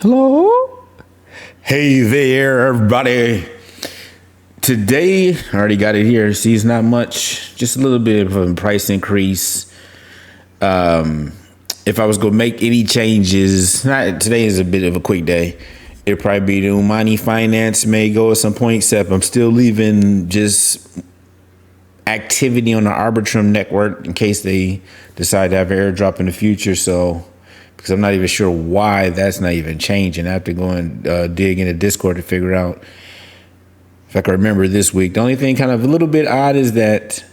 Hello? Hey there, everybody. Today, I already got it here. See, it's not much, just a little bit of a price increase. If I was going to make any changes, today is a bit of a quick day. It'll probably be the Umani Finance may go at some point, except I'm still leaving just activity on the Arbitrum network in case they decide to have an airdrop in the future. So, because I'm not even sure why that's not even changing. I have to go and dig into Discord to figure out if I can remember this week. The only thing kind of a little bit odd is that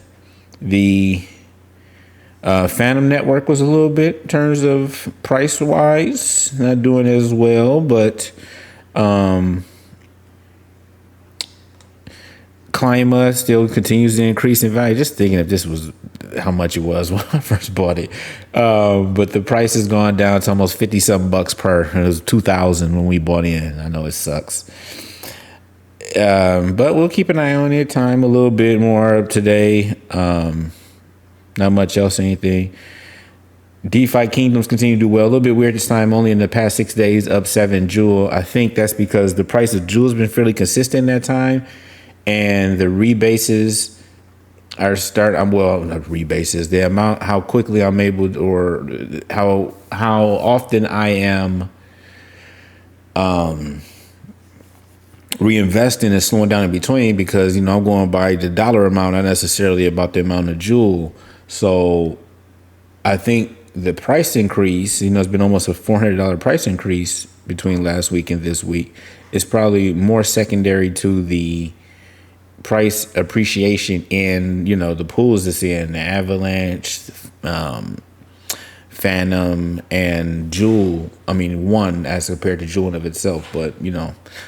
the Phantom network was a little bit in terms of price wise, not doing as well, but Clima still continues to increase in value. Just thinking if this was how much it was when I first bought it. But the price has gone down to almost 50 something bucks per. It was 2,000 when we bought in. I know it sucks. But we'll keep an eye on it. Time a little bit more today. Not much else, anything. DeFi Kingdoms continue to do well. A little bit weird this time, only in the past 6 days, up 7 Jewel. I think that's because the price of Jewel has been fairly consistent that time. And the rebases are not rebases, the amount, how quickly I'm able to, or how often I am reinvesting and slowing down in between, because, I'm going by the dollar amount, not necessarily about the amount of Jewel. So I think the price increase, it's been almost a $400 price increase between last week and this week. It's probably more secondary to the price appreciation in, the pools that's in the Avalanche, Phantom, and Jewel. One as compared to Jewel of itself, but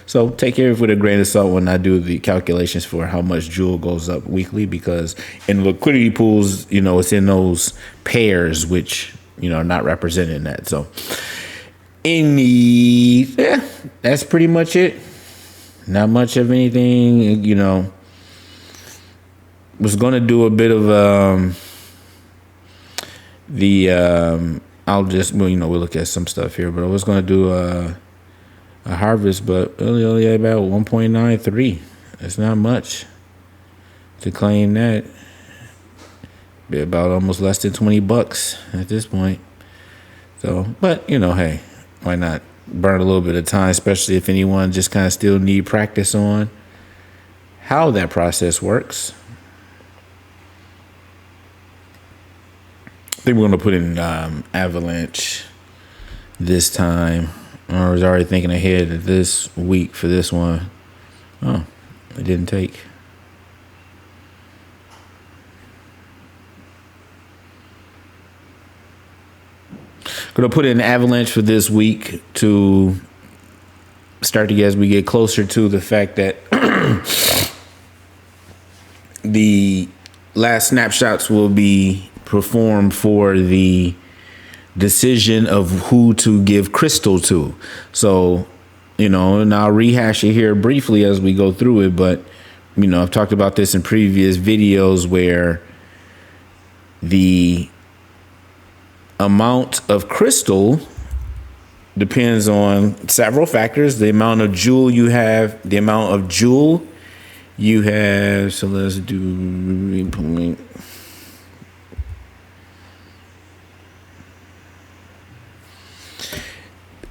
so take care of it with a grain of salt when I do the calculations for how much Jewel goes up weekly, because in liquidity pools, it's in those pairs which are not represented in that. So that's pretty much it. Not much of anything, was going to do a bit of we'll look at some stuff here, but I was going to do a harvest, but only about 1.93. That's not much to claim that. Be about almost less than 20 bucks at this point. So, but hey, why not burn a little bit of time, especially if anyone just kind of still need practice on how that process works. I think we're going to put in Avalanche this time. I was already thinking ahead of this week for this one. Oh, it didn't take. Going to put in Avalanche for this week to start to get, as we get closer to the fact that the last snapshots will be performed for the decision of who to give crystal to. So, and I'll rehash it here briefly as we go through it, but I've talked about this in previous videos where the amount of crystal depends on several factors. The amount of Jewel you have, so let's do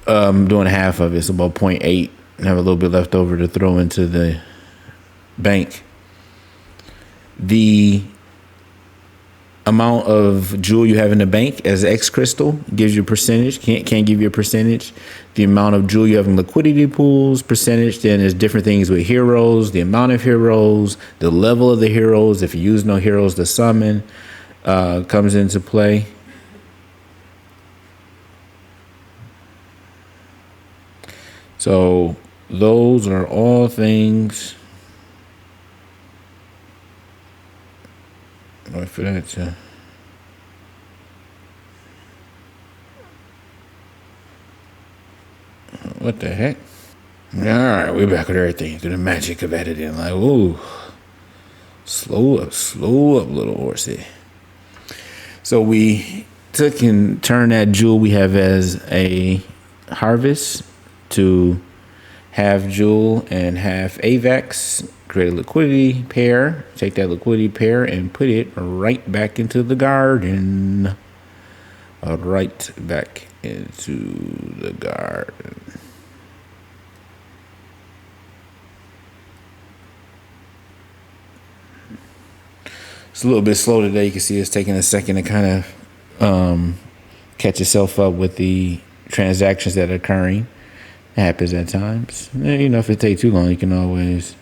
I'm doing half of it. It's about 0.8. I have a little bit left over to throw into the bank. The amount of Jewel you have in the bank as X crystal gives you a percentage. Can't give you a percentage. The amount of Jewel you have in liquidity pools, percentage. Then there's different things with heroes, the amount of heroes, the level of the heroes. If you use no heroes to summon, comes into play. So those are all things. Wait for that to. What the heck? All right, we're back with everything. Through the magic of editing. Like, ooh. Slow up, little horsey. So we took and turned that jewel we have as a harvest to half Joule and half AVAX, create a liquidity pair, take that liquidity pair and put it right back into the garden. Right back into the garden. It's a little bit slow today. You can see it's taking a second to kind of catch yourself up with the transactions that are occurring. It happens at times. You know, if it takes too long, you can always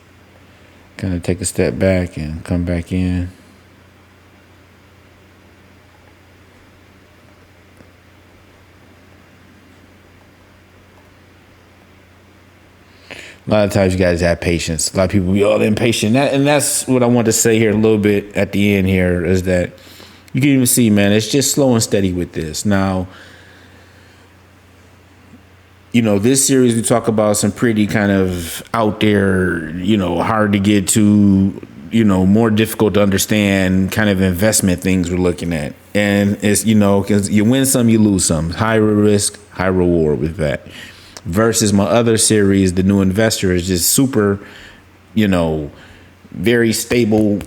kind of take a step back and come back in. A lot of times you guys have patience. A lot of people be all impatient. And that's what I want to say here a little bit at the end here is that you can even see, man, it's just slow and steady with this. Now, you know, this series we talk about some pretty kind of out there, you know, hard to get to, you know, more difficult to understand kind of investment things we're looking at. And it's, you know, because you win some, you lose some. High risk, high reward with that. Versus my other series, The New Investor, is just super, you know, very stable.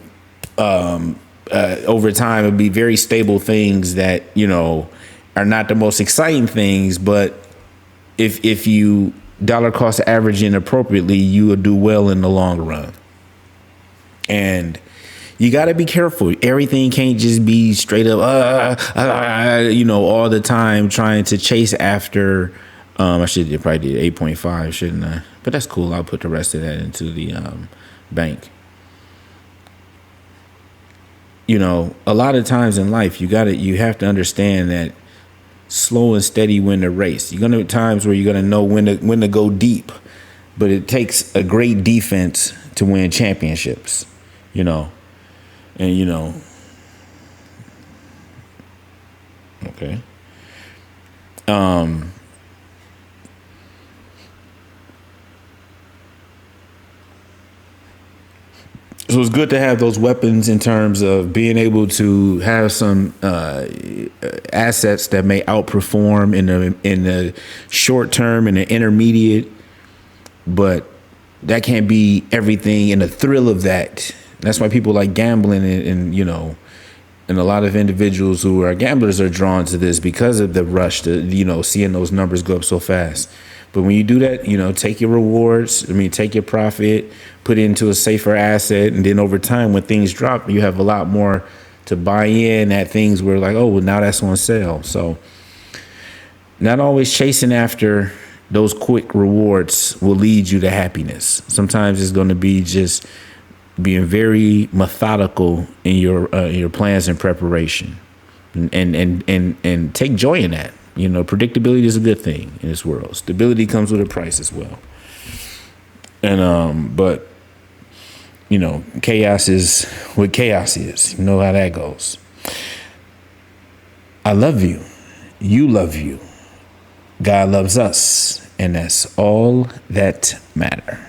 Over time, it'd be very stable things that, you know, are not the most exciting things, but if you dollar cost averaging appropriately, you will do well in the long run. And you got to be careful. Everything can't just be straight up, you know, all the time trying to chase after. I should have probably did 8.5, shouldn't I? But that's cool. I'll put the rest of that into the bank. You know, a lot of times in life, you have to understand that slow and steady win the race. You're gonna have times where you're gonna know when to go deep, but it takes a great defense to win championships. You know, and you know, okay. So it's good to have those weapons in terms of being able to have some assets that may outperform in the short term and the intermediate, but that can't be everything. And the thrill of that. That's why people like gambling and you know, and a lot of individuals who are gamblers are drawn to this because of the rush to, you know, seeing those numbers go up so fast. But when you do that, you know, take your rewards, take your profit, put it into a safer asset. And then over time, when things drop, you have a lot more to buy in at things where like, oh, well, now that's on sale. So not always chasing after those quick rewards will lead you to happiness. Sometimes it's going to be just being very methodical in your plans and preparation and take joy in that. You know, predictability is a good thing in this world. Stability comes with a price as well. And but you know, chaos is what chaos is. You know how that goes. I love you. You love you. God loves us, and that's all that matters.